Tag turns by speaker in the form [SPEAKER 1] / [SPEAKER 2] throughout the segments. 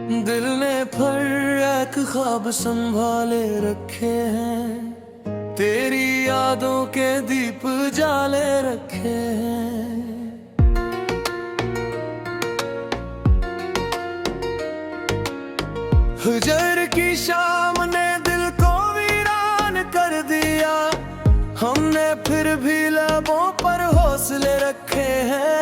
[SPEAKER 1] दिल ने फिर एक ख्वाब संभाले रखे हैं, तेरी यादों के दीप जाले रखे हैं। हुजर की शाम ने दिल को वीरान कर दिया, हमने फिर भी लबों पर हौसले रखे हैं।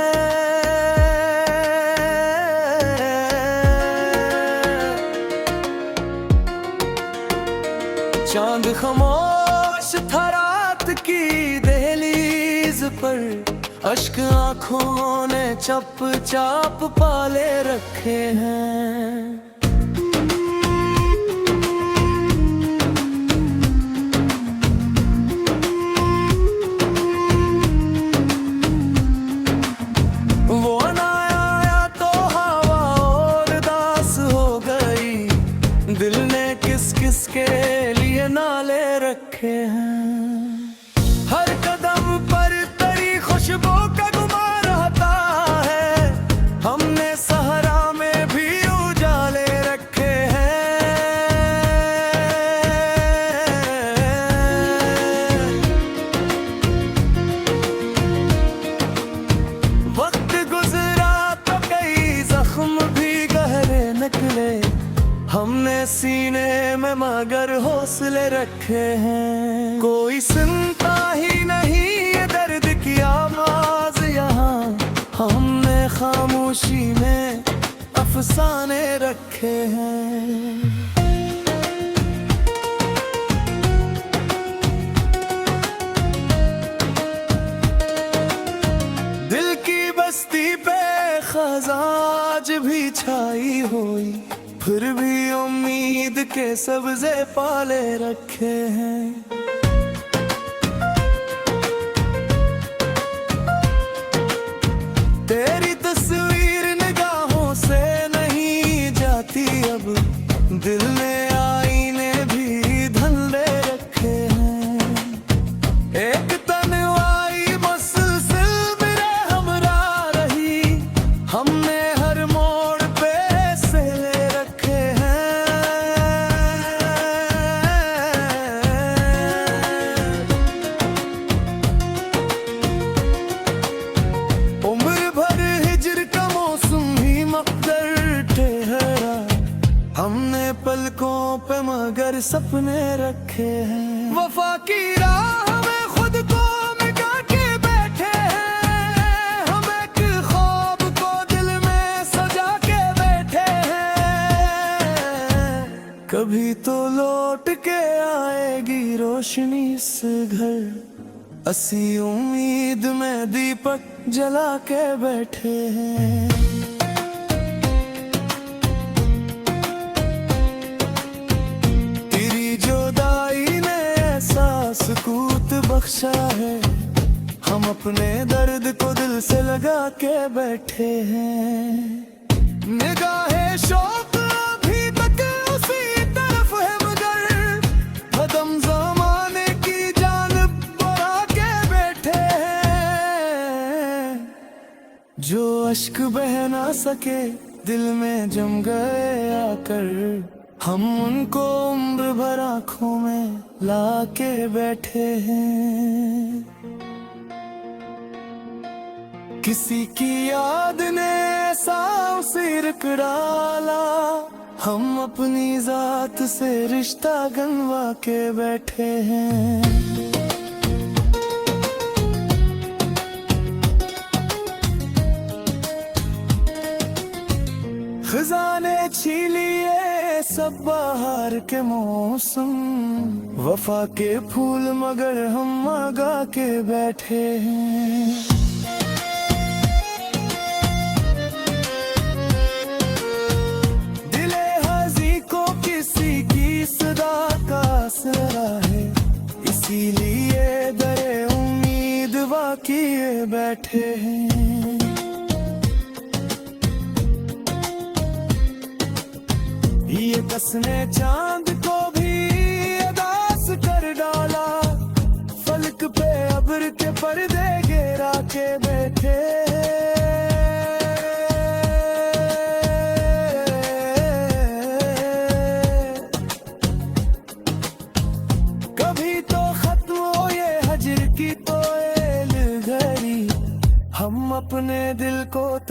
[SPEAKER 1] चांद खामोश था रात की दहलीज पर, अश्क आंखों ने चप चाप पाले रखे हैं। वो ना आया तो हवा और दास हो गई, दिल ने किस किस के लिए नाले रखे हैं। हर कदम पर तेरी खुशबू का गुमा रहता है, हमने सहरा में भी उजाले रखे हैं। वक्त गुजरा तो कई जख्म भी गहरे निकले, हमने सीने में मगर हौसले रखे हैं। कोई सुनता ही नहीं ये दर्द की आवाज यहाँ, हमने खामोशी में अफसाने रखे हैं। दिल की बस्ती पे खजाज भी छाई हुई, फिर भी उम्मीद के सब्जे पाले रखे हैं। तेरी तस्वीर निगाहों से नहीं जाती अब, दिल ने आईने भी धंधे रखे हैं। एक तन्हाई मुसलसल मेरे हमरा रही, हमने हर मोड़ पे सेले रखे हैं। उम्र भर हिजर का मौसम ही मकदर ठहरा, हमने पलकों पे मगर सपने रखे हैं। वफा की राह में खुद को मिटा के बैठे हैं, हम एक ख्वाब को दिल में सजा के बैठे हैं। कभी तो लौट के आएगी रोशनी इस घर, असी उम्मीद में दीपक जला के बैठे हैं। तेरी जुदाई ने ऐसा सुकूत बख्शा है, हम अपने दर्द को दिल से लगा के बैठे हैं। निगाहे शौक अभी तक उसी तरफ है, मगर कदम ज़माने की जानिब बढ़ा के बैठे हैं। जो अश्क बह ना सके दिल में जम गए आकर, हम उनको उम्र भर आँखों में ला के बैठे हैं। किसी की याद ने ऐसा सिरक डाला, हम अपनी जात से रिश्ता गंवा के बैठे हैं। खजाने छीन लिए सब बाहर के मौसम, वफा के फूल मगर हम आगा के बैठे हैं। दिले हाजी को किसी की सदा का असरा है, इसीलिए दरे उम्मीद वाकिए बैठे हैं। ये कसने चांद को भी अदास कर डाला, फलक पे अब्र के पर्दे गिरा के बैठे।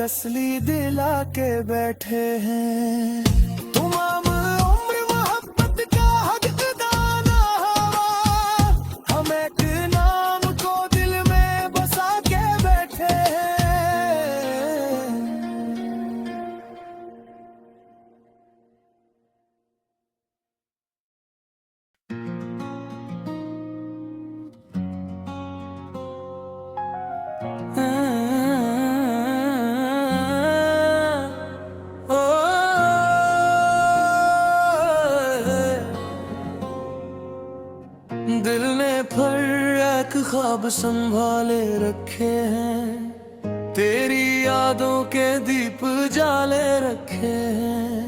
[SPEAKER 1] तसली दिला के बैठे हैं। तमाम उम्र मोहब्बत का हकदार हवा, हम एक नाम को दिल में बसा के बैठे हैं। दिल ने फर्क ख्वाब संभाले रखे हैं, तेरी यादों के दीप जाले रखे हैं।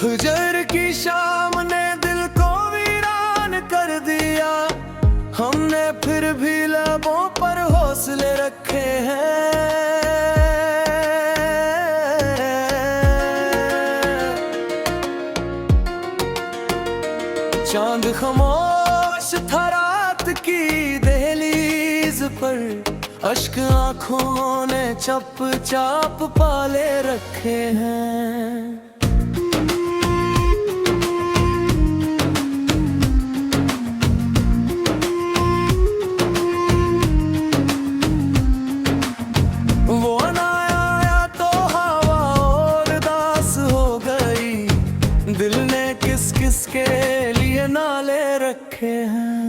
[SPEAKER 1] हुजर की शाम ने दिल को वीरान कर दिया, हमने फिर भी लबों पर हौसले रखे हैं। चांद खामोश था रात की दहलीज पर, अश्क आंखों ने चप चाप पाले रखे हैं। वो ना आया तो हवा और दास हो गई, दिल ने किस किस के लिए नाले रखे हैं।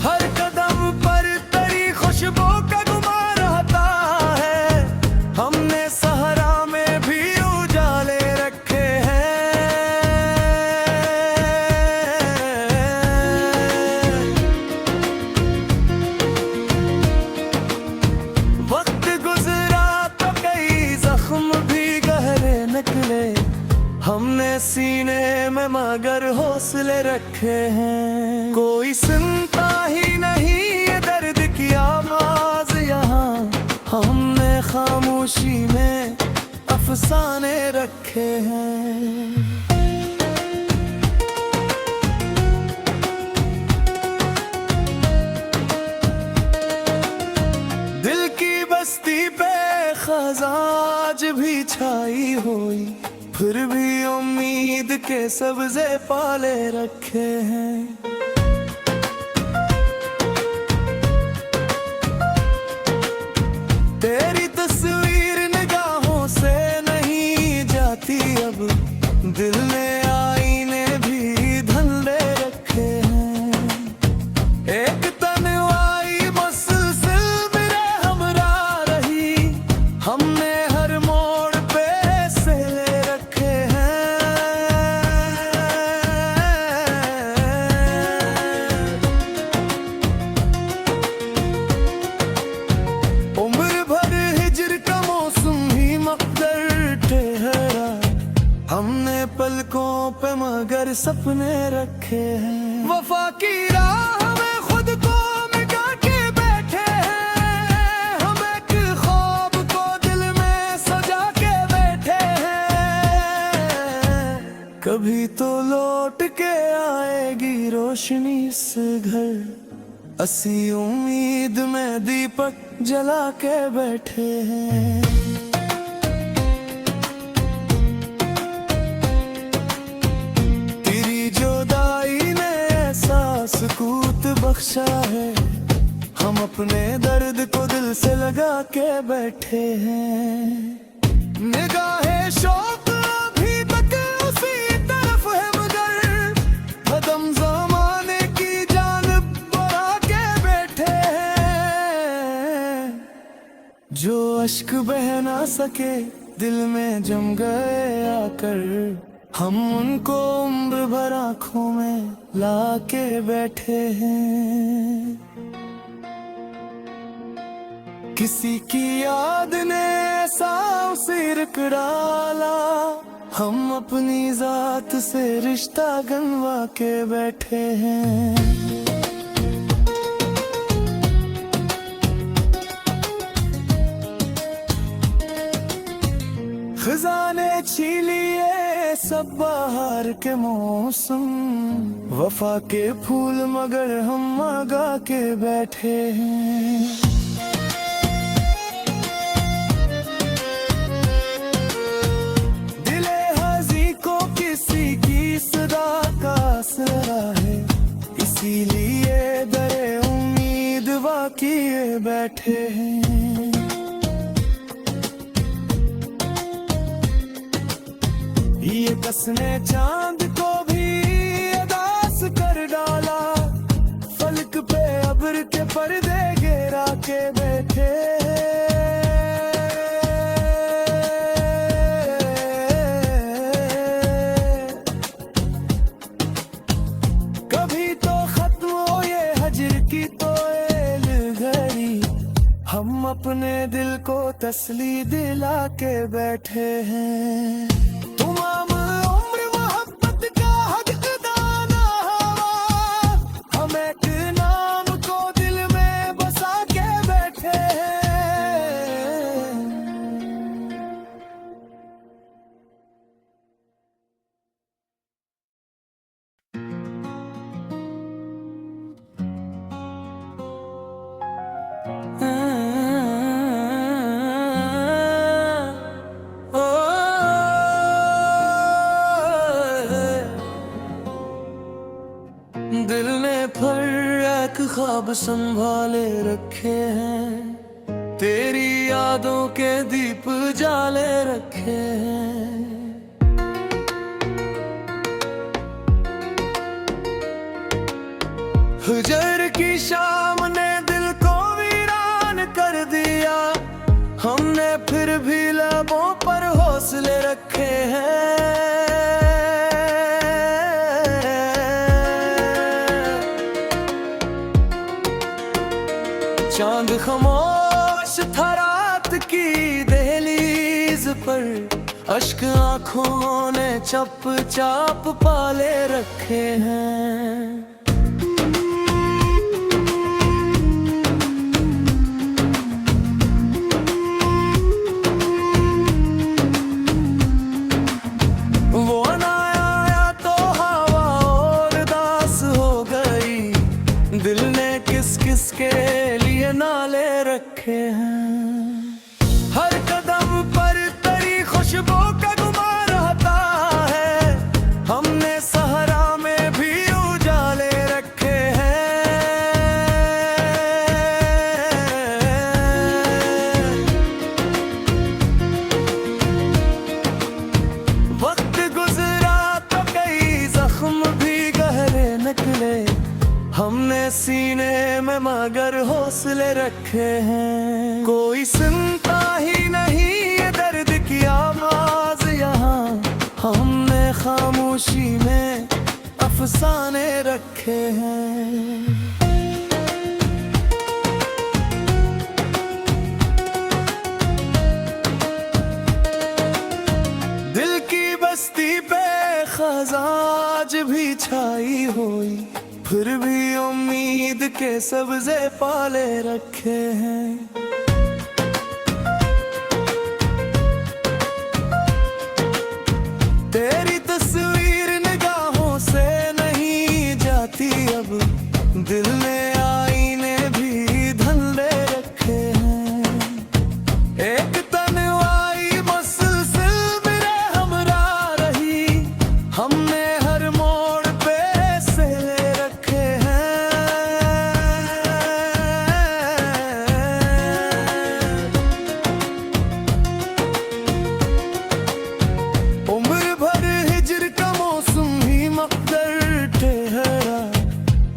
[SPEAKER 1] हर कदम पर तेरी खुशबू का गुमा रहता है, हमने सहरा में भी उजाले रखे हैं। वक्त गुजरा तो कई जख्म भी गहरे निकले, हमने सीने में मगर हौसले रखे हैं। कोई सुनता ही नहीं ये दर्द की आवाज यहाँ, हमने खामोशी में अफसाने रखे हैं। दिल की बस्ती पे खजाज भी छाई हुई, फिर भी उम्मीद के सब्जे पाले रखे हैं। तेरी तस्वीर निगाहों से नहीं जाती अब, दिल ने आईने भी धंधे रखे हैं। एक तन्हाई मुसलसल मेरे हमरा रही, हमने हर मोड़ पे सेले रखे हैं। उम्र भर हिजर का मौसम ही मकदर ठहरा, हमने पलकों पे मगर सपने रखे हैं। वफा की राह में खुद को मिटा के बैठे हैं, हम एक ख्वाब को दिल में सजा के बैठे हैं। कभी तो लौट के आएगी रोशनी इस घर, असी उम्मीद में दीपक जला के बैठे हैं। तेरी जुदाई ने ऐसा सुकूत बख्शा है, हम अपने दर्द को दिल से लगा के बैठे हैं। निगाहे शौक अभी तक उसी तरफ है, मगर कदम ज़माने की जानिब बढ़ा के बैठे हैं। जो अश्क बह ना सके दिल में जम गए आकर, हम उनको उम्र भर आँखों में ला के बैठे हैं। किसी की याद ने ऐसा सिरक डाला, हम अपनी जात से रिश्ता गंवा के बैठे हैं। खजाने छीलिए सब बाहर के मौसम, वफा के फूल मगर हम आगा के बैठे हैं। दिले हाजी को किसी की सदा का असरा है, इसीलिए दरे उम्मीद वाकिए बैठे हैं। ये कसने चांद को भी अदास कर डाला, फलक पे अब्र के पर्दे गिरा के बैठे। कभी तो खत्म हो ये हजर की तो एल घड़ी, हम अपने दिल को तसली दिला के बैठे हैं। तमाम उम्र मोहब्बत का हद दाना हवा, हम एक नाम को दिल में बसा के बैठे हैं। दिल ने फर्क ख्वाब संभाले रखे हैं, तेरी यादों के दीप जाले रखे हैं। हुजर की शाम ने दिल को वीरान कर दिया, हमने फिर भी लबों पर हौसले रखे हैं। चांद खामोश था रात की दहलीज पर, अश्क आंखों ने चप चाप पाले रखे हैं। वो ना आया तो हवा और दास हो गई, दिल ने किस किस के लिए नाले रखे हैं। हर कदम पर तेरी खुशबू का गुमा रहता है, हमने सहरा में भी उजाले रखे हैं। वक्त गुजरा तो कई जख्म भी गहरे निकले, हमने सीने में मगर हौसले रखे हैं। कोई सुनता ही नहीं ये दर्द की आवाज यहाँ, हमने खामोशी में अफसाने रखे हैं। दिल की बस्ती पे खजाज भी छाई हुई, फिर भी उम्मीद के सब्जे पाले रखे हैं। तेरी तस्वीर निगाहों से नहीं जाती अब, दिल ने आईने भी धंधे रखे हैं। एक तन्हाई मुसलसल मेरे हमरा रही, हमने हर मोड़ पे से रखे हैं। उम्र भर हिजर का मौसम ही मकदर ठहरा,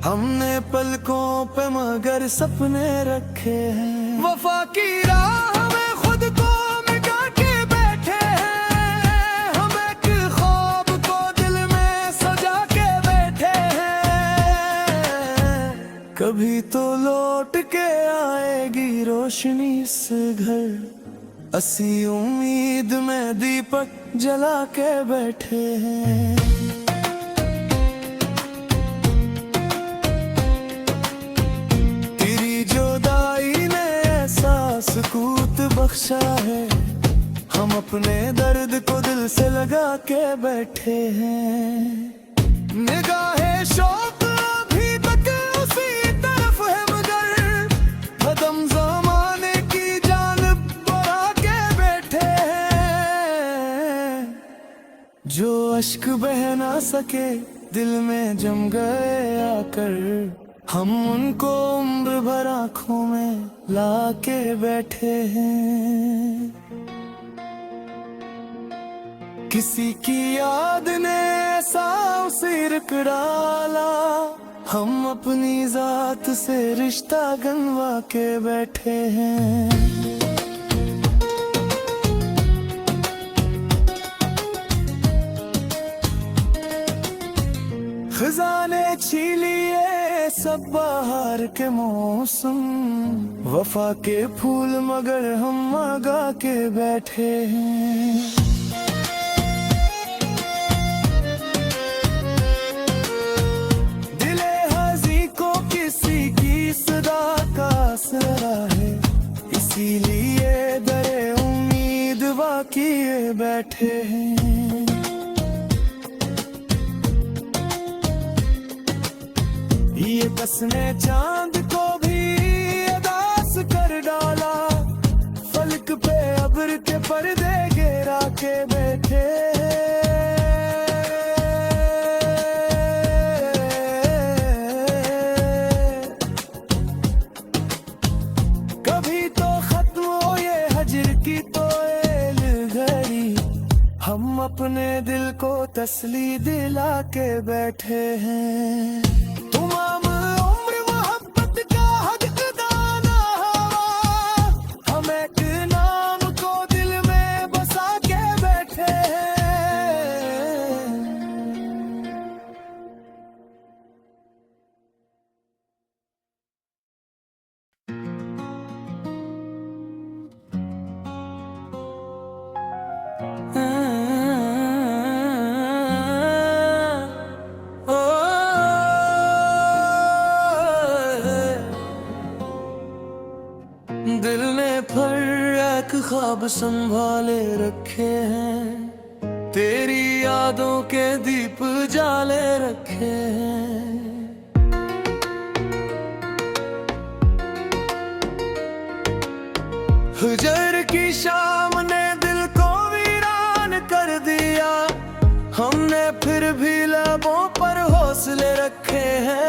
[SPEAKER 1] हमने पलकों पे मगर सपने रखे हैं। वफा की राह में खुद को मिटा के बैठे हैं, हम एक ख्वाब को दिल में सजा के बैठे हैं। कभी तो लौट के आएगी रोशनी इस घर, असी उम्मीद में दीपक जला के बैठे हैं। तेरी जुदाई ने ऐसा सुकूत बख्शा है, हम अपने दर्द को दिल से लगा के बैठे हैं। निगाहे शौक अभी तक उसी तरफ है, मगर कदम ज़माने की जानिब बढ़ा के बैठे हैं। जो अश्क बह ना सके दिल में जम गए आकर, हम उनको उम्र भर आँखों में ला के बैठे हैं। किसी की याद ने ऐसा सिरक डाला, हम अपनी जात से रिश्ता गंवा के बैठे हैं। खजाने छीन लिए सब बाहर के मौसम, वफा के फूल मगर हम आगा के बैठे हैं। दिले हाजी को किसी की सदा का असरा है, इसीलिए दरे उम्मीद वाकिए बैठे हैं। ये कसने चांद को भी अदास कर डाला, फलक पे अब्र के पर्दे गिरा के बैठे। कभी तो खत्म हो ये हजर की तो एल घड़ी, हम अपने दिल को तसली दिला के बैठे हैं। तमाम उम्र मोहब्बत का हद दाना हवा, हम एक नाम को दिल में बसा के बैठे हैं। दिल ने फिर एक ख्वाब संभाले रखे हैं, तेरी यादों के दीप जाले रखे हैं। हुजर की शाम ने दिल को वीरान कर दिया, हमने फिर भी लबों पर हौसले रखे हैं।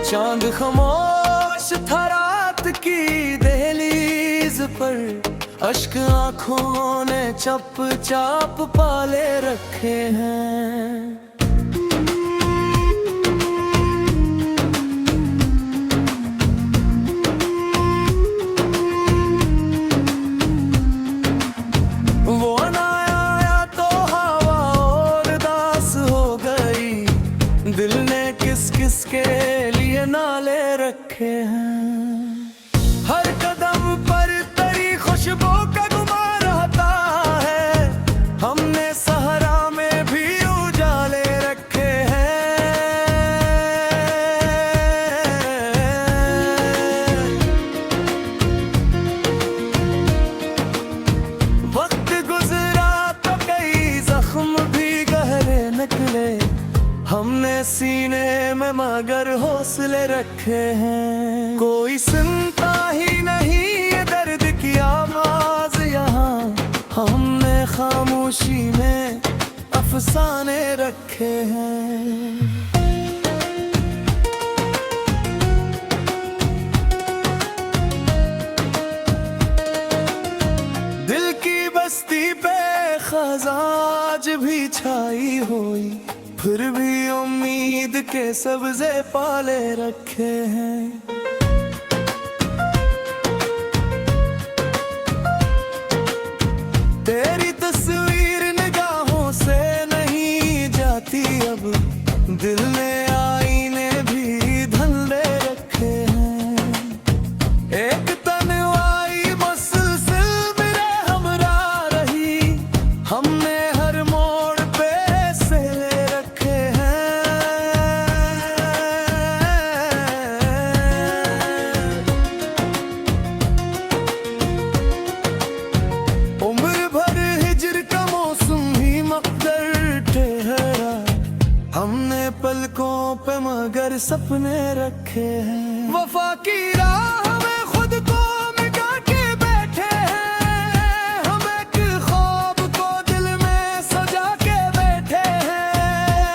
[SPEAKER 1] चांद खामोश था रात की दहलीज पर, अश्क आँखों ने चप चाप पाले रखे हैं। वो ना आया तो हवा और दास हो गई, दिल ने किस किस के लिए नाले रखे हैं। हर कदम पर तेरी खुशबू का गुमान रहता है, हमने सहरा में भी उजाले रखे हैं। वक्त गुजरा तो कई जख्म भी गहरे निकले, हमने सीने में मगर हौसले रखे हैं। कोई सुनता ही नहीं ये दर्द की आवाज यहाँ, हमने खामोशी में अफसाने रखे हैं। दिल की बस्ती पे खजाज भी छाई हुई, फिर भी उम्मीद के सब्ज़े पाले रखे हैं। तेरी तस्वीर निगाहों से नहीं जाती अब, दिल ने आईने भी धंधे रखे हैं। एक तन्हाई मुसलसल मेरे हमरा रही, हमने हर मोड़ पे सेले रखे हैं। हमने पलकों पे मगर सपने रखे हैं। वफा की राह में खुद को मिटा के बैठे हैं, हम एक ख्वाब को दिल में सजा के बैठे हैं।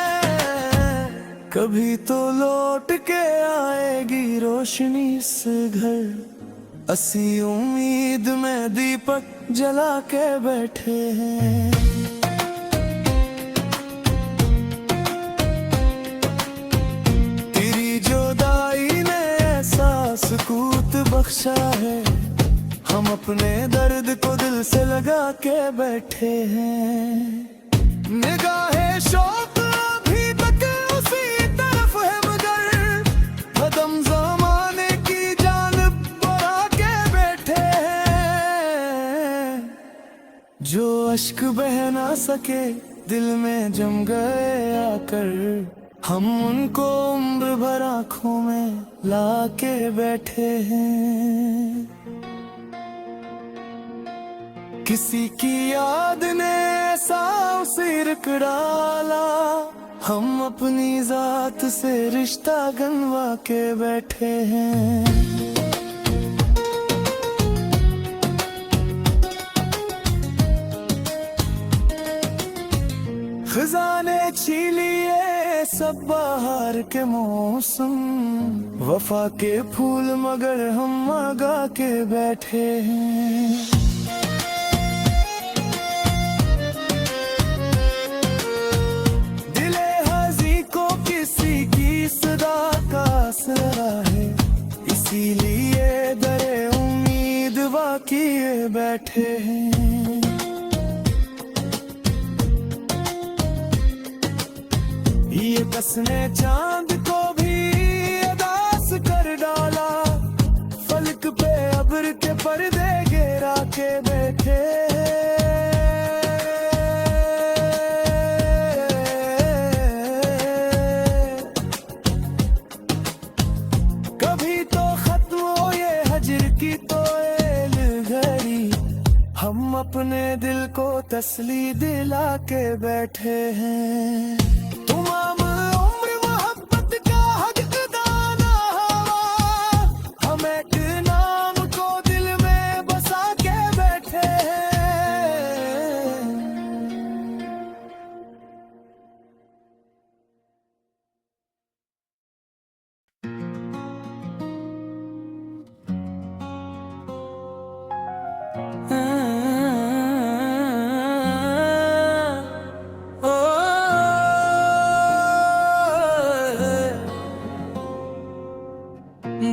[SPEAKER 1] कभी तो लौट के आएगी रोशनी इस घर, असी उम्मीद में दीपक जला के बैठे हैं। सुकूत बख्शा है, हम अपने दर्द को दिल से लगा के बैठे हैं। निगाहे शौक अभी तक उसी तरफ है, मगर कदम ज़माने की जानिब बढ़ा के बैठे हैं। जो अश्क बह ना सके दिल में जम गए आकर, हम उनको उम्र भर आँखों में ला के बैठे हैं। किसी की याद ने ऐसा सिरक डाला, हम अपनी जात से रिश्ता गंवा के बैठे हैं। खजाने छीन लिए सब बाहर के मौसम, वफा के फूल मगर हम आगा के बैठे हैं। दिले हाजी को किसी की सदा का असरा है, इसीलिए दरे उम्मीद वाकिए बैठे हैं। ये कसने चांद को भी अदास कर डाला, फलक पे अब्र के पर्दे गिरा के बैठे। कभी तो खत्म हो ये हजर की तो एल घड़ी, हम अपने दिल को तसली दिला के बैठे हैं। तमाम उम्र मोहब्बत का हक दाना हवा, हम एक नाम को दिल में बसा के बैठे हैं।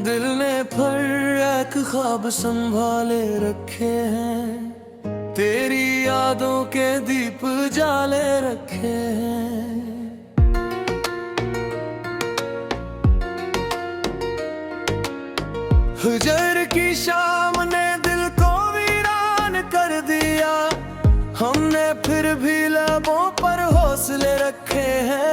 [SPEAKER 1] दिल ने फिर एक ख्वाब संभाले रखे हैं, तेरी यादों के दीप जाले रखे हैं। हुजर की शाम ने दिल को वीरान कर दिया, हमने फिर भी लबों पर हौसले रखे हैं।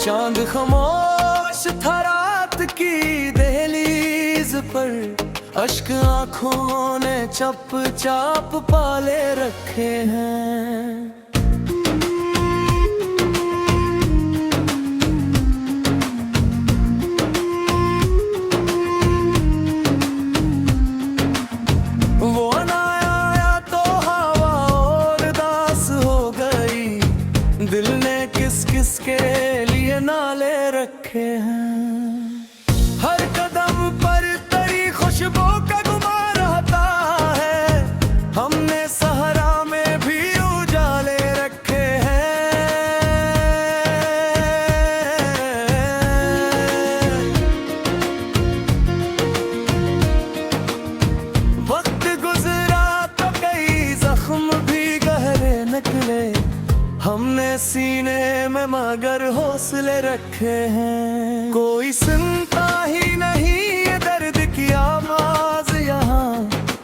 [SPEAKER 1] चांद खामोश था रात की दहलीज पर, अश्क आँखों ने चप चाप पाले रखे हैं। वो ना आया तो हवा और दास हो गई, दिल ने किस किस के नाले रखे हैं। हर कदम पर तेरी खुशबू का गुमान रहता है, हमने सहरा में भी उजाले रखे हैं। वक्त गुजरा तो कई जख्म भी गहरे निकले, हमने सीने में मगर हौसले रखे हैं। कोई सुनता ही नहीं ये दर्द की आवाज यहाँ,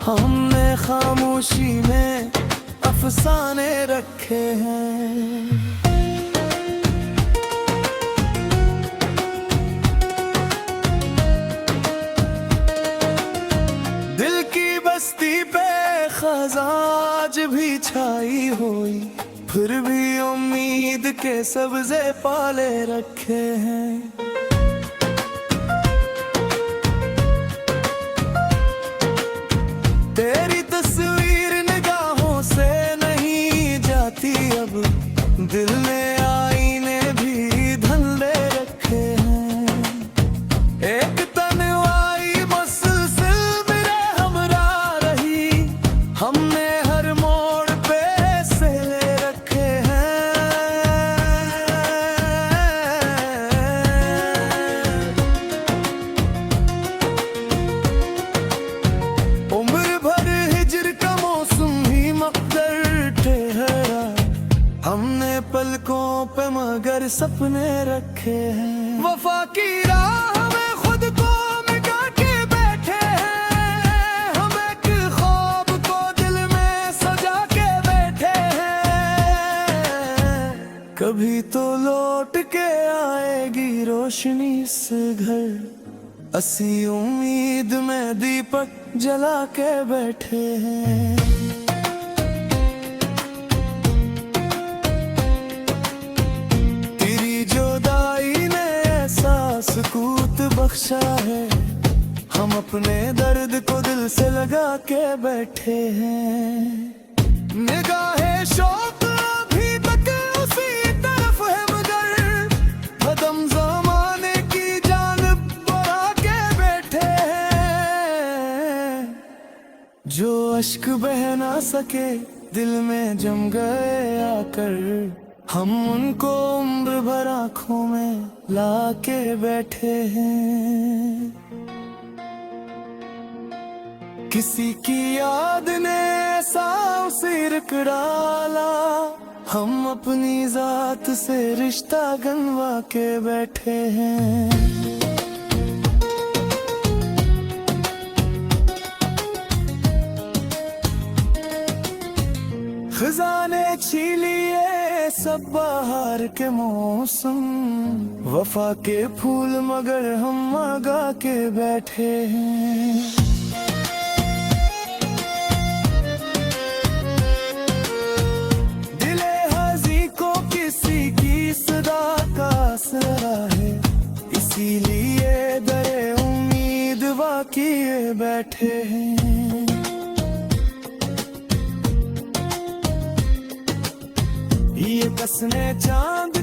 [SPEAKER 1] हमने खामोशी में अफसाने रखे हैं। दिल की बस्ती खज़ां आज भी छाई हुई, फिर भी उम्मीद के सब्ज़े पाले रखे हैं। तेरी तस्वीर निगाहों से नहीं जाती अब, दिल ने आईने भी धंधे रखे हैं। एक तन्हाई मुसलसल मेरे हमरा रही, हमने हर मोड़ पे सेले रखे हैं। उम्र भर हिजर का मौसम ही मकदर ठहरा, हमने पलकों पे मगर सपने रखे हैं। वफा की राह में खुद को मिटा के बैठे हैं, हम एक ख्वाब को दिल में सजा के बैठे हैं। कभी तो लौट के आएगी रोशनी इस घर, असी उम्मीद में दीपक जला के बैठे हैं। सुकूत बख्शा है, हम अपने दर्द को दिल से लगा के बैठे हैं। निगाहे शौक अभी तक उसी तरफ है, मगर कदम ज़माने की जानिब बढ़ा के बैठे हैं। जो अश्क बह ना सके दिल में जम गए आकर, हम उनको उम्र भर आँखों में ला के बैठे हैं। किसी की याद ने ऐसा सिरक डाला, हम अपनी जात से रिश्ता गंवा के बैठे हैं। खजाने छीन लिए सब बाहर के मौसम, वफा के फूल मगर हम मगा के बैठे हैं। दिले हाजी को किसी की सदा का असरा है, इसीलिए दरे उम्मीद वाकिए बैठे हैं। ये कसने चांद